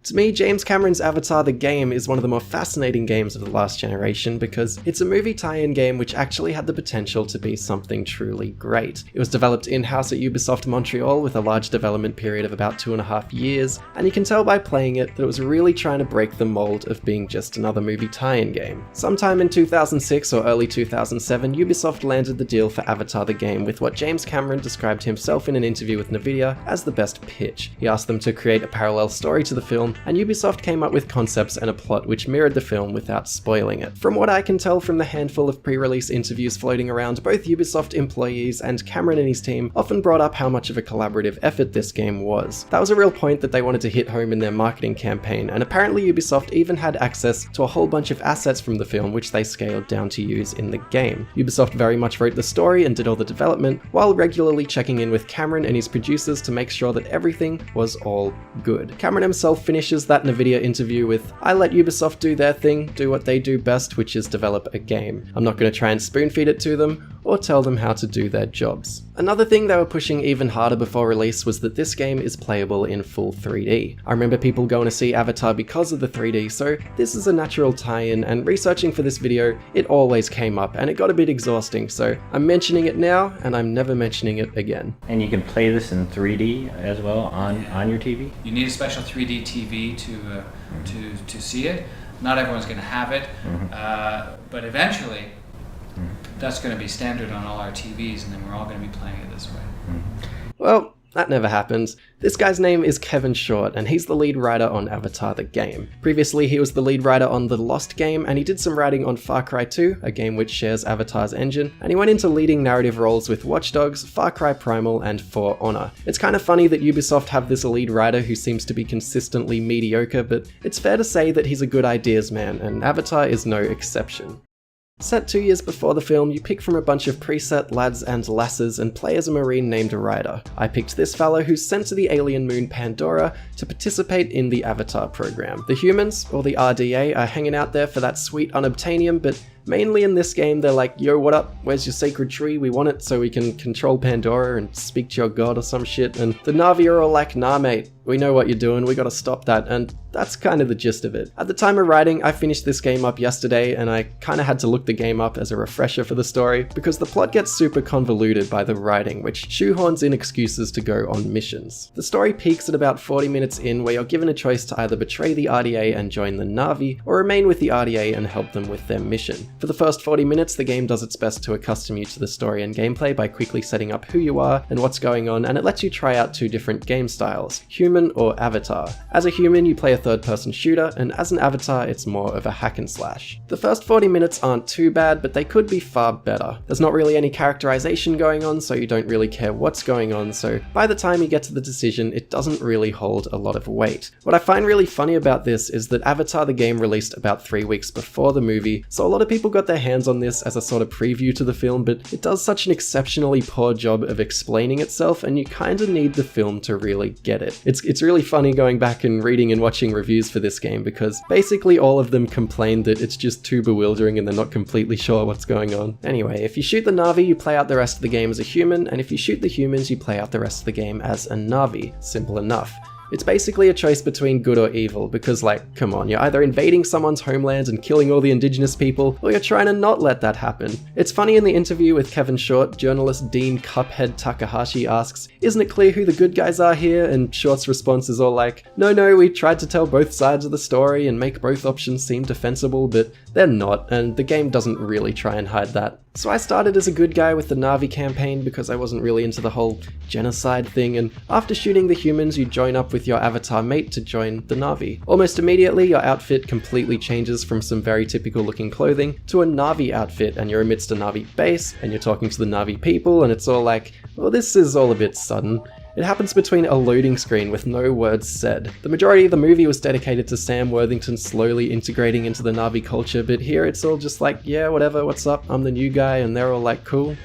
To me, James Cameron's Avatar the game is one of the more fascinating games of the last generation because it's a movie tie-in game which actually had the potential to be something truly great. It was developed in-house at Ubisoft Montreal with a large development period of about 2.5 years, and you can tell by playing it that it was really trying to break the mold of being just another movie tie-in game. Sometime in 2006 or early 2007, Ubisoft landed the deal for Avatar the game with what James Cameron described himself in an interview with Nvidia as the best pitch. He asked them to create a parallel story to the film, and Ubisoft came up with concepts and a plot which mirrored the film without spoiling it. From what I can tell from the handful of pre-release interviews floating around, both Ubisoft employees and Cameron and his team often brought up how much of a collaborative effort this game was. That was a real point that they wanted to hit home in their marketing campaign, and apparently Ubisoft even had access to a whole bunch of assets from the film which they scaled down to use in the game. Ubisoft very much wrote the story and did all the development, while regularly checking in with Cameron and his producers to make sure that everything was all good. Cameron himself finishes that Nvidia interview with, "I let Ubisoft do their thing, do what they do best, which is develop a game. I'm not going to try and spoon feed it to them, or tell them how to do their jobs." Another thing they were pushing even harder before release was that this game is playable in full 3D. I remember people going to see Avatar because of the 3D, so this is a natural tie-in, and researching for this video, it always came up, and it got a bit exhausting, so I'm mentioning it now, and I'm never mentioning it again. And you can play this in 3D as well on your TV? You need a special 3D TV to see it. Not everyone's going to have it, but eventually that's going to be standard on all our TVs, and then we're all going to be playing it this way. Well, that never happened. This guy's name is Kevin Short, and he's the lead writer on Avatar the game. Previously, he was the lead writer on the Lost game, and he did some writing on Far Cry 2, a game which shares Avatar's engine, and he went into leading narrative roles with Watch Dogs, Far Cry Primal, and For Honor. It's kind of funny that Ubisoft have this lead writer who seems to be consistently mediocre, but it's fair to say that he's a good ideas man, and Avatar is no exception. Set 2 years before the film, you pick from a bunch of preset lads and lasses and play as a marine named Ryder. I picked this fellow who's sent to the alien moon Pandora to participate in the Avatar program. The humans, or the RDA, are hanging out there for that sweet unobtainium, but mainly in this game they're like, "Yo, what up? Where's your sacred tree? We want it so we can control Pandora and speak to your god or some shit." And the Na'vi are all like, "Nah mate, we know what you're doing, we gotta stop that," and that's kind of the gist of it. At the time of writing, I finished this game up yesterday, and I kinda had to look the game up as a refresher for the story, because the plot gets super convoluted by the writing, which shoehorns in excuses to go on missions. The story peaks at about 40 minutes in, where you're given a choice to either betray the RDA and join the Na'vi, or remain with the RDA and help them with their mission. For the first 40 minutes, the game does its best to accustom you to the story and gameplay by quickly setting up who you are and what's going on, and it lets you try out 2 different game styles, human or avatar. As a human, you play a third-person shooter, and as an avatar, it's more of a hack and slash. The first 40 minutes aren't too bad, but they could be far better. There's not really any characterization going on, so you don't really care what's going on, so by the time you get to the decision, it doesn't really hold a lot of weight. What I find really funny about this is that Avatar the game released about 3 weeks before the movie, so a lot of people got their hands on this as a sort of preview to the film, but it does such an exceptionally poor job of explaining itself, and you kinda need the film to really get it. It's really funny going back and reading and watching reviews for this game, because basically all of them complain that it's just too bewildering and they're not completely sure what's going on. Anyway, if you shoot the Na'vi, you play out the rest of the game as a human, and if you shoot the humans, you play out the rest of the game as a Na'vi. Simple enough. It's basically a choice between good or evil, because like, come on, you're either invading someone's homeland and killing all the indigenous people, or you're trying to not let that happen. It's funny, in the interview with Kevin Short, journalist Dean Cuphead Takahashi asks, "Isn't it clear who the good guys are here?" And Short's response is all like, no, we tried to tell both sides of the story and make both options seem defensible, but they're not, and the game doesn't really try and hide that. So I started as a good guy with the Na'vi campaign because I wasn't really into the whole genocide thing, and after shooting the humans, you join up with your avatar mate to join the Na'vi. Almost immediately, your outfit completely changes from some very typical looking clothing to a Na'vi outfit, and you're amidst a Na'vi base, and you're talking to the Na'vi people, and it's all like, well, this is all a bit sudden. It happens between a loading screen with no words said. The majority of the movie was dedicated to Sam Worthington slowly integrating into the Na'vi culture, but here it's all just like, yeah, whatever, what's up, I'm the new guy, and they're all like, cool.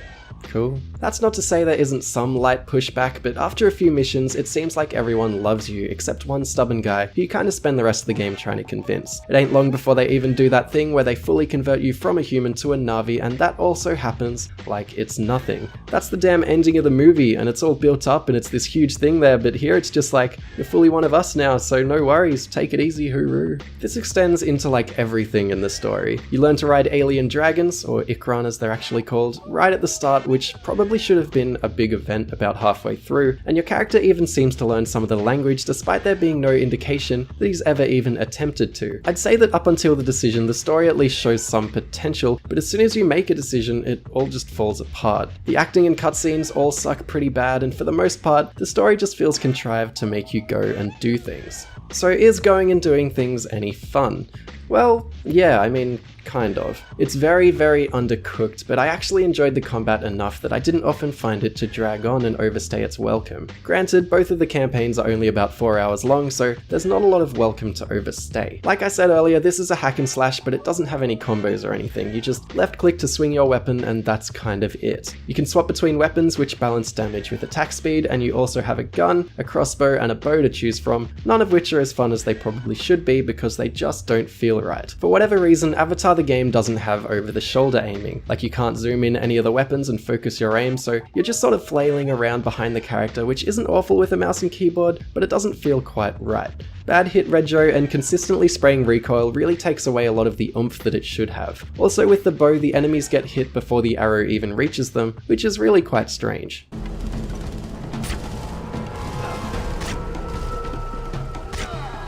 Cool. That's not to say there isn't some light pushback, but after a few missions, it seems like everyone loves you, except one stubborn guy who you kinda spend the rest of the game trying to convince. It ain't long before they even do that thing where they fully convert you from a human to a Na'vi, and that also happens like it's nothing. That's the damn ending of the movie, and it's all built up and it's this huge thing there, but here it's just like, you're fully one of us now, so no worries, take it easy, hooroo. This extends into like everything in the story. You learn to ride alien dragons, or Ikran as they're actually called, right at the start, which probably should have been a big event about halfway through, and your character even seems to learn some of the language despite there being no indication that he's ever even attempted to. I'd say that up until the decision, the story at least shows some potential, but as soon as you make a decision, it all just falls apart. The acting and cutscenes all suck pretty bad, and for the most part, the story just feels contrived to make you go and do things. So is going and doing things any fun? Well, yeah, I mean, kind of. It's very, very undercooked, but I actually enjoyed the combat enough that I didn't often find it to drag on and overstay its welcome. Granted, both of the campaigns are only about 4 hours long, so there's not a lot of welcome to overstay. Like I said earlier, this is a hack and slash, but it doesn't have any combos or anything. You just left click to swing your weapon, and that's kind of it. You can swap between weapons which balance damage with attack speed, and you also have a gun, a crossbow, and a bow to choose from, none of which are as fun as they probably should be because they just don't feel right. For whatever reason, Avatar the game doesn't have over-the-shoulder aiming. Like, you can't zoom in any of the weapons and focus your aim, so you're just sort of flailing around behind the character, which isn't awful with a mouse and keyboard, but it doesn't feel quite right. Bad hit rego and consistently spraying recoil really takes away a lot of the oomph that it should have. Also with the bow, the enemies get hit before the arrow even reaches them, which is really quite strange.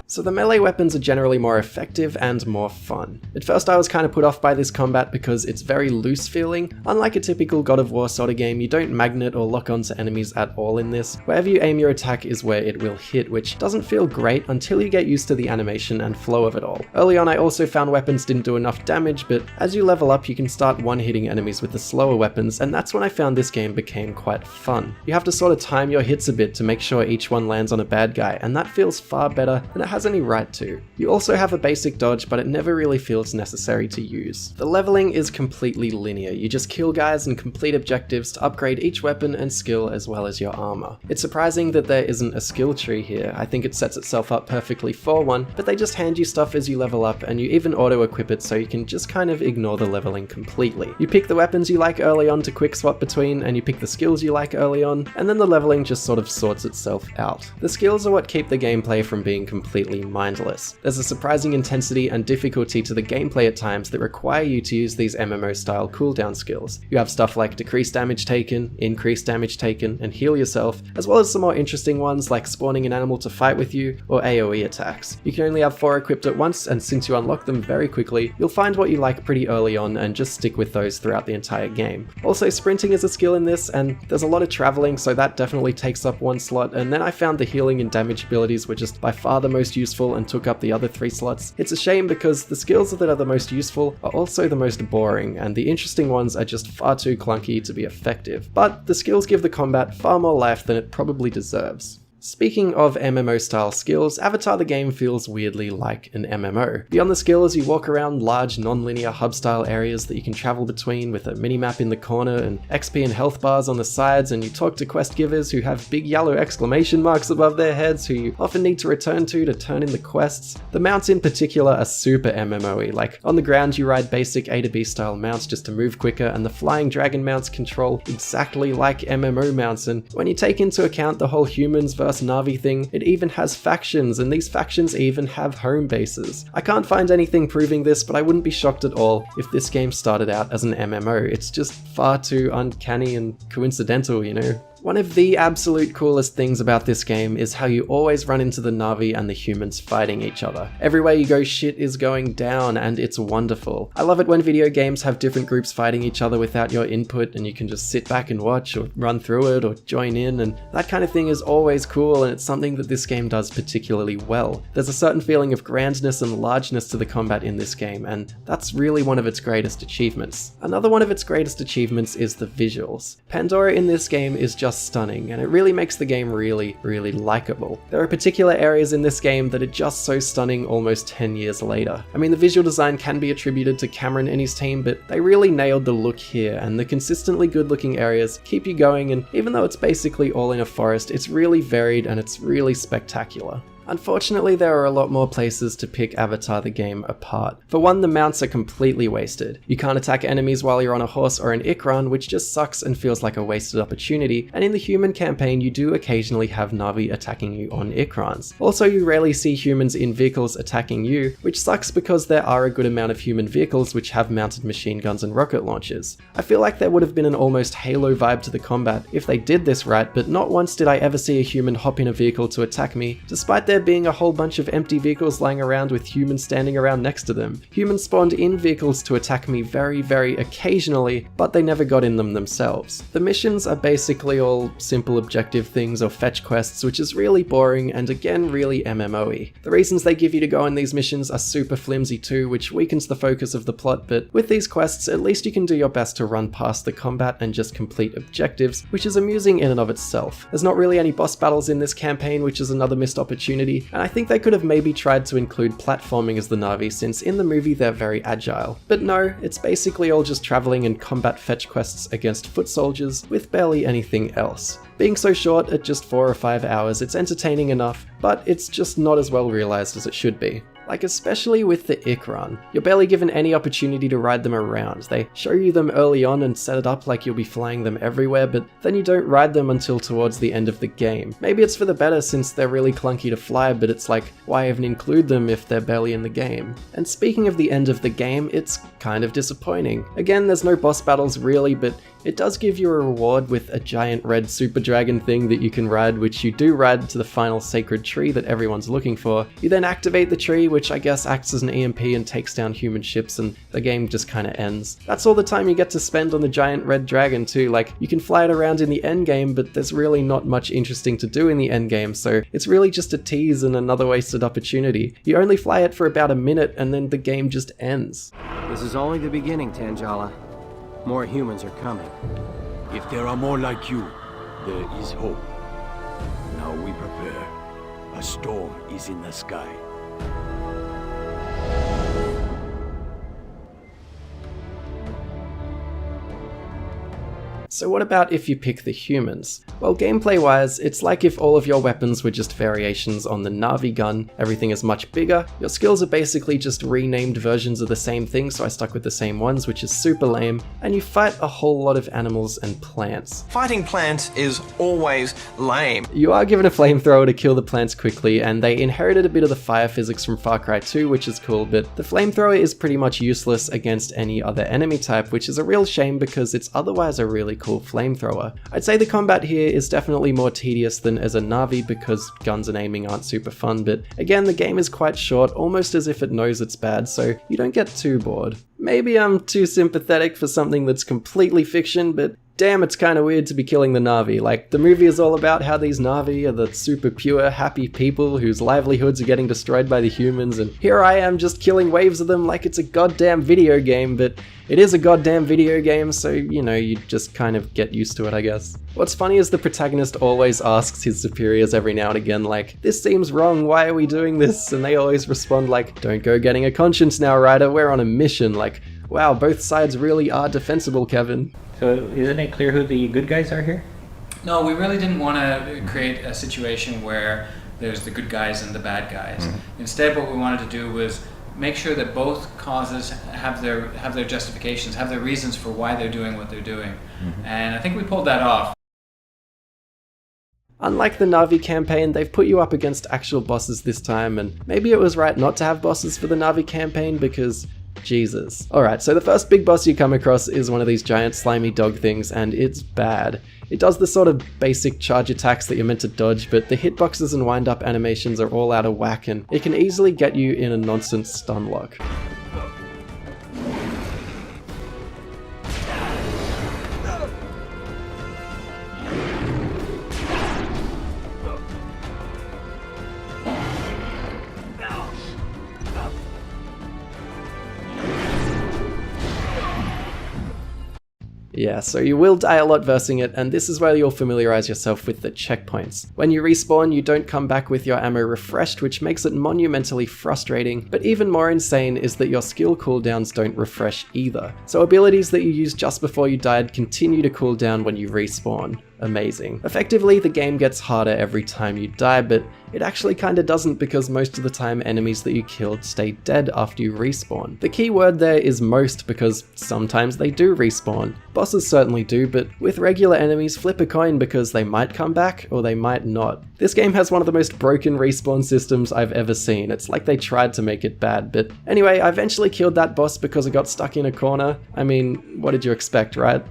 So the melee weapons are generally more effective and more fun. At first I was kind of put off by this combat because it's very loose feeling. Unlike a typical God of War sort of game, you don't magnet or lock onto enemies at all in this. Wherever you aim your attack is where it will hit, which doesn't feel great until you get used to the animation and flow of it all. Early on I also found weapons didn't do enough damage, but as you level up you can start one-hitting enemies with the slower weapons, and that's when I found this game became quite fun. You have to sort of time your hits a bit to make sure each one lands on a bad guy, and that feels far better than it has any right to. You also have a basic dodge, but it never really feels necessary to use. The leveling is completely linear. You just kill guys and complete objectives to upgrade each weapon and skill as well as your armor. It's surprising that there isn't a skill tree here. I think it sets itself up perfectly for one, but they just hand you stuff as you level up, and you even auto-equip it so you can just kind of ignore the leveling completely. You pick the weapons you like early on to quick swap between, and you pick the skills you like early on, and then the leveling just sort of sorts itself out. The skills are what keep the gameplay from being completely mindless. There's a surprising intensity and difficulty to the gameplay at times that require you to use these MMO-style cooldown skills. You have stuff like decrease damage taken, increase damage taken, and heal yourself, as well as some more interesting ones like spawning an animal to fight with you, or AoE attacks. You can only have 4 equipped at once, and since you unlock them very quickly, you'll find what you like pretty early on and just stick with those throughout the entire game. Also, sprinting is a skill in this, and there's a lot of traveling, so that definitely takes up one slot, and then I found the healing and damage abilities were just by far the most useful and took up the other 3 slots. It's a shame because the skills that are the most useful are also the most boring, and the interesting ones are just far too clunky to be effective. But the skills give the combat far more life than it probably deserves. Speaking of MMO-style skills, Avatar the game feels weirdly like an MMO. Beyond the skills, you walk around large non-linear hub-style areas that you can travel between with a minimap in the corner and XP and health bars on the sides, and you talk to quest givers who have big yellow exclamation marks above their heads who you often need to return to turn in the quests. The mounts in particular are super MMO-y, like on the ground you ride basic A to B style mounts just to move quicker, and the flying dragon mounts control exactly like MMO mounts, and when you take into account the whole humans versus Na'vi thing, it even has factions, and these factions even have home bases. I can't find anything proving this, but I wouldn't be shocked at all if this game started out as an MMO. It's just far too uncanny and coincidental, you know? One of the absolute coolest things about this game is how you always run into the Na'vi and the humans fighting each other. Everywhere you go, shit is going down, and it's wonderful. I love it when video games have different groups fighting each other without your input, and you can just sit back and watch, or run through it, or join in, and that kind of thing is always cool, and it's something that this game does particularly well. There's a certain feeling of grandness and largeness to the combat in this game, and that's really one of its greatest achievements. Another one of its greatest achievements is the visuals. Pandora in this game is just just stunning, and it really makes the game really, really likable. There are particular areas in this game that are just so stunning almost 10 years later. I mean, the visual design can be attributed to Cameron and his team, but they really nailed the look here, and the consistently good looking areas keep you going, and even though it's basically all in a forest, it's really varied and it's really spectacular. Unfortunately, there are a lot more places to pick Avatar the game apart. For one, the mounts are completely wasted. You can't attack enemies while you're on a horse or an Ikran, which just sucks and feels like a wasted opportunity, and in the human campaign you do occasionally have Na'vi attacking you on Ikrans. Also, you rarely see humans in vehicles attacking you, which sucks because there are a good amount of human vehicles which have mounted machine guns and rocket launchers. I feel like there would have been an almost Halo vibe to the combat if they did this right, but not once did I ever see a human hop in a vehicle to attack me, despite there being a whole bunch of empty vehicles lying around with humans standing around next to them. Humans spawned in vehicles to attack me very, very occasionally, but they never got in them themselves. The missions are basically all simple objective things or fetch quests, which is really boring and again really MMO-y. The reasons they give you to go on these missions are super flimsy too, which weakens the focus of the plot, but with these quests at least you can do your best to run past the combat and just complete objectives, which is amusing in and of itself. There's not really any boss battles in this campaign, which is another missed opportunity, and I think they could have maybe tried to include platforming as the Na'vi, since in the movie they're very agile. But no, it's basically all just traveling and combat fetch quests against foot soldiers with barely anything else. Being so short at just 4 or 5 hours, it's entertaining enough, but it's just not as well realized as it should be. Like, especially with the Ikran. You're barely given any opportunity to ride them around. They show you them early on and set it up like you'll be flying them everywhere, but then you don't ride them until towards the end of the game. Maybe it's for the better since they're really clunky to fly, but it's like, why even include them if they're barely in the game? And speaking of the end of the game, it's kind of disappointing. Again, there's no boss battles really, but it does give you a reward with a giant red super dragon thing that you can ride, which you do ride to the final sacred tree that everyone's looking for. You then activate the tree, which I guess acts as an EMP and takes down human ships, and the game just kinda ends. That's all the time you get to spend on the giant red dragon too. Like, you can fly it around in the endgame, but there's really not much interesting to do in the endgame, so it's really just a tease and another wasted opportunity. You only fly it for about a minute and then the game just ends. This is only the beginning, Tangela. More humans are coming. If there are more like you, there is hope. Now we prepare. A storm is in the sky. So what about if you pick the humans? Well, gameplay-wise, it's like if all of your weapons were just variations on the Na'vi gun, everything is much bigger, your skills are basically just renamed versions of the same thing, so I stuck with the same ones, which is super lame, and you fight a whole lot of animals and plants. Fighting plants is always lame. You are given a flamethrower to kill the plants quickly, and they inherited a bit of the fire physics from Far Cry 2, which is cool, but the flamethrower is pretty much useless against any other enemy type, which is a real shame because it's otherwise a really cool flamethrower. I'd say the combat here is definitely more tedious than as a Na'vi because guns and aiming aren't super fun, but again, the game is quite short, almost as if it knows it's bad, so you don't get too bored. Maybe I'm too sympathetic for something that's completely fiction, but damn, it's kind of weird to be killing the Na'vi. Like, the movie is all about how these Na'vi are the super pure, happy people whose livelihoods are getting destroyed by the humans, and here I am just killing waves of them like it's a goddamn video game, but it is a goddamn video game, so, you know, you just kind of get used to it, I guess. What's funny is the protagonist always asks his superiors every now and again, like, this seems wrong, why are we doing this? And they always respond like, don't go getting a conscience now, Ryder, we're on a mission. Like, wow, both sides really are defensible, Kevin. So isn't it clear who the good guys are here? No, we really didn't want to create a situation where there's the good guys and the bad guys. Mm-hmm. Instead, what we wanted to do was make sure that both causes have their justifications, have their reasons for why they're doing what they're doing. Mm-hmm. And I think we pulled that off. Unlike the Na'vi campaign, they've put you up against actual bosses this time, and maybe it was right not to have bosses for the Na'vi campaign because Jesus. Alright, so the first big boss you come across is one of these giant slimy dog things, and it's bad. It does the sort of basic charge attacks that you're meant to dodge, but the hitboxes and wind-up animations are all out of whack, and it can easily get you in a nonsense stun lock. Yeah, so you will die a lot versing it, and this is where you'll familiarize yourself with the checkpoints. When you respawn, you don't come back with your ammo refreshed, which makes it monumentally frustrating, but even more insane is that your skill cooldowns don't refresh either. So abilities that you used just before you died continue to cool down when you respawn. Amazing. Effectively, the game gets harder every time you die, but it actually kinda doesn't because most of the time enemies that you killed stay dead after you respawn. The key word there is most because sometimes they do respawn. Bosses certainly do, but with regular enemies, flip a coin because they might come back or they might not. This game has one of the most broken respawn systems I've ever seen. It's like they tried to make it bad, but anyway, I eventually killed that boss because I got stuck in a corner. I mean, what did you expect, right?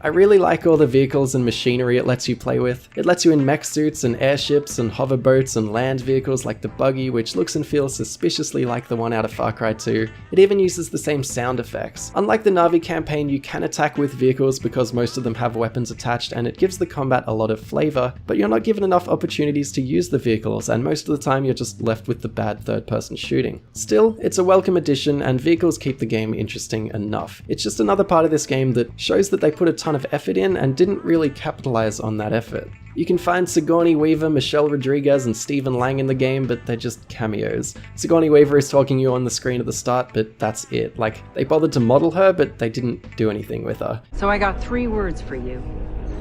I really like all the vehicles and machinery it lets you play with. It lets you in mech suits and airships and hoverboats and land vehicles like the buggy, which looks and feels suspiciously like the one out of Far Cry 2. It even uses the same sound effects. Unlike the Na'vi campaign, you can attack with vehicles because most of them have weapons attached, and it gives the combat a lot of flavor, but you're not given enough opportunities to use the vehicles, and most of the time you're just left with the bad third-person shooting. Still, it's a welcome addition, and vehicles keep the game interesting enough. It's just another part of this game that shows that they put a ton of effort in and didn't really capitalize on that effort. You can find Sigourney Weaver, Michelle Rodriguez, and Stephen Lang in the game, but they're just cameos. Sigourney Weaver is talking to you on the screen at the start, but that's it. Like, they bothered to model her, but they didn't do anything with her. So I got 3 words for you.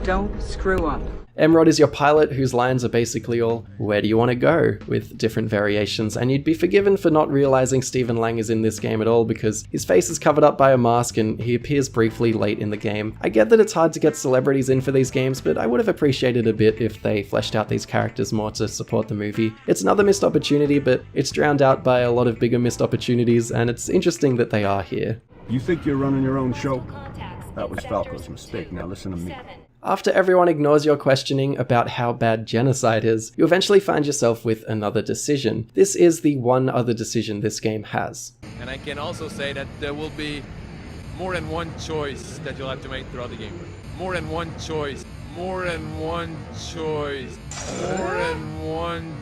Don't screw up. Emrod is your pilot, whose lines are basically all, "Where do you want to go?" with different variations, and you'd be forgiven for not realizing Stephen Lang is in this game at all because his face is covered up by a mask and he appears briefly late in the game. I get that it's hard to get celebrities in for these games, but I would have appreciated a bit if they fleshed out these characters more to support the movie. It's another missed opportunity, but it's drowned out by a lot of bigger missed opportunities, and it's interesting that they are here. You think you're running your own show? That was Falco's mistake. Now listen to me. After everyone ignores your questioning about how bad genocide is, you eventually find yourself with another decision. This is the one other decision this game has. And I can also say that there will be more than one choice that you'll have to make throughout the game. More than one choice. More than one choice. More than one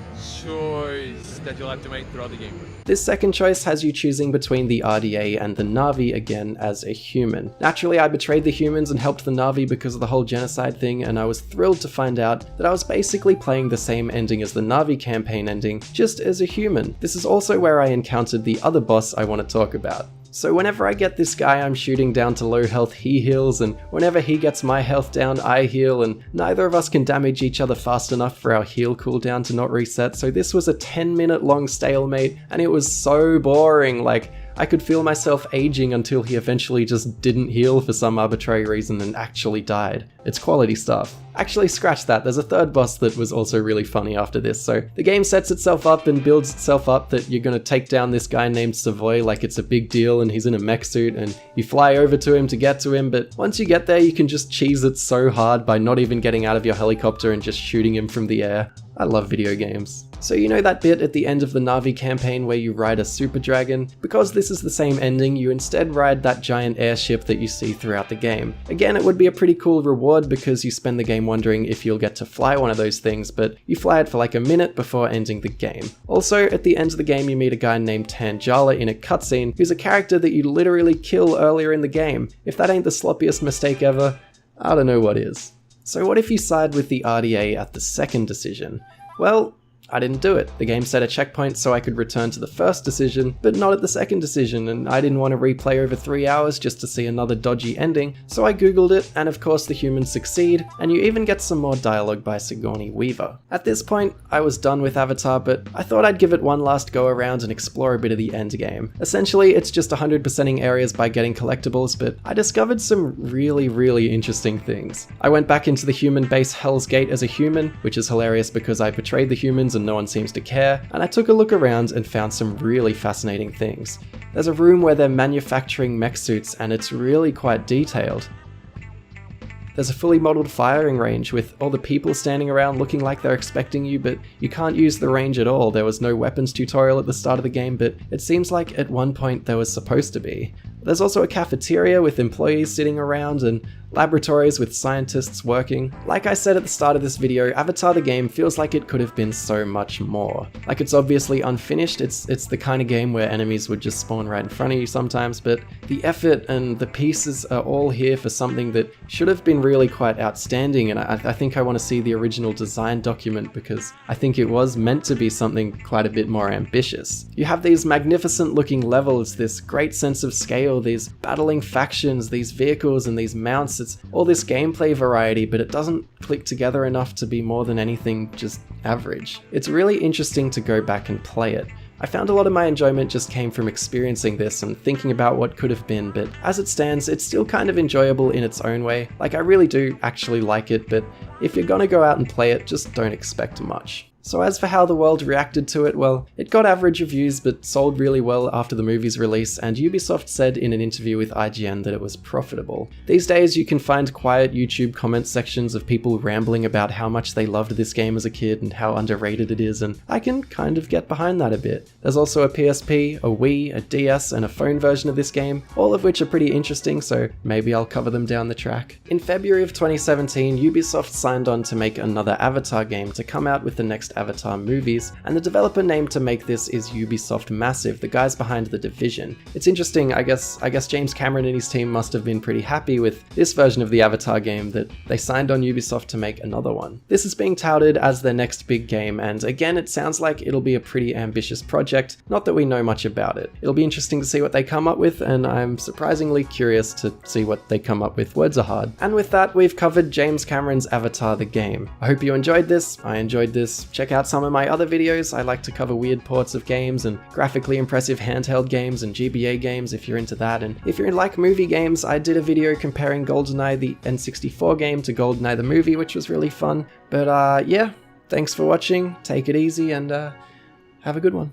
choice that you'll have to make throughout the game. This second choice has you choosing between the RDA and the Na'vi again as a human. Naturally, I betrayed the humans and helped the Na'vi because of the whole genocide thing, and I was thrilled to find out that I was basically playing the same ending as the Na'vi campaign ending, just as a human. This is also where I encountered the other boss I want to talk about. So whenever I get this guy I'm shooting down to low health, he heals, and whenever he gets my health down, I heal, and neither of us can damage each other fast enough for our heal cooldown to not reset, so this was a 10-minute long stalemate, and it was so boring. Like, I could feel myself aging until he eventually just didn't heal for some arbitrary reason and actually died. It's quality stuff. Actually, scratch that, there's a third boss that was also really funny after this. So the game sets itself up and builds itself up that you're gonna take down this guy named Savoy like it's a big deal and he's in a mech suit and you fly over to him to get to him, but once you get there you can just cheese it so hard by not even getting out of your helicopter and just shooting him from the air. I love video games. So you know that bit at the end of the Na'vi campaign where you ride a super dragon? Because this is the same ending, you instead ride that giant airship that you see throughout the game. Again, it would be a pretty cool reward because you spend the game wondering if you'll get to fly one of those things, but you fly it for like a minute before ending the game. Also, at the end of the game you meet a guy named Tangela in a cutscene who's a character that you literally kill earlier in the game. If that ain't the sloppiest mistake ever, I don't know what is. So what if you side with the RDA at the second decision? Well, I didn't do it. The game set a checkpoint so I could return to the first decision, but not at the second decision, and I didn't want to replay over 3 hours just to see another dodgy ending, so I googled it, and of course the humans succeed, and you even get some more dialogue by Sigourney Weaver. At this point, I was done with Avatar, but I thought I'd give it one last go around and explore a bit of the endgame. Essentially, it's just 100%ing areas by getting collectibles, but I discovered some really interesting things. I went back into the human base Hell's Gate as a human, which is hilarious because I betrayed the humans and no one seems to care, and I took a look around and found some really fascinating things. There's a room where they're manufacturing mech suits and it's really quite detailed. There's a fully modeled firing range with all the people standing around looking like they're expecting you, but you can't use the range at all. There was no weapons tutorial at the start of the game, but it seems like at one point there was supposed to be. There's also a cafeteria with employees sitting around and laboratories with scientists working. Like I said at the start of this video, Avatar the game feels like it could have been so much more. Like, it's obviously unfinished, it's the kind of game where enemies would just spawn right in front of you sometimes, but the effort and the pieces are all here for something that should have been really quite outstanding, and I think I want to see the original design document because I think it was meant to be something quite a bit more ambitious. You have these magnificent looking levels, this great sense of scale, these battling factions, these vehicles and these mounts. It's all this gameplay variety, but it doesn't click together enough to be more than anything just average. It's really interesting to go back and play it. I found a lot of my enjoyment just came from experiencing this and thinking about what could have been, but as it stands, it's still kind of enjoyable in its own way. Like, I really do actually like it, but if you're gonna go out and play it, just don't expect much. So as for how the world reacted to it, well, it got average reviews but sold really well after the movie's release, and Ubisoft said in an interview with IGN that it was profitable. These days you can find quiet YouTube comment sections of people rambling about how much they loved this game as a kid and how underrated it is, and I can kind of get behind that a bit. There's also a PSP, a Wii, a DS, and a phone version of this game, all of which are pretty interesting, so maybe I'll cover them down the track. In February of 2017, Ubisoft signed on to make another Avatar game to come out with the next Avatar movies, and the developer name to make this is Ubisoft Massive, the guys behind The Division. It's interesting, I guess James Cameron and his team must have been pretty happy with this version of the Avatar game that they signed on Ubisoft to make another one. This is being touted as their next big game, and again it sounds like it'll be a pretty ambitious project, not that we know much about it. It'll be interesting to see what they come up with, and I'm surprisingly curious to see what they come up with. Words are hard. And with that, we've covered James Cameron's Avatar the game. I hope you enjoyed this. I enjoyed this. Check out some of my other videos. I like to cover weird ports of games and graphically impressive handheld games and GBA games if you're into that. And if you're like movie games, I did a video comparing GoldenEye the N64 game to GoldenEye the movie, which was really fun. But yeah, thanks for watching, take it easy, and have a good one.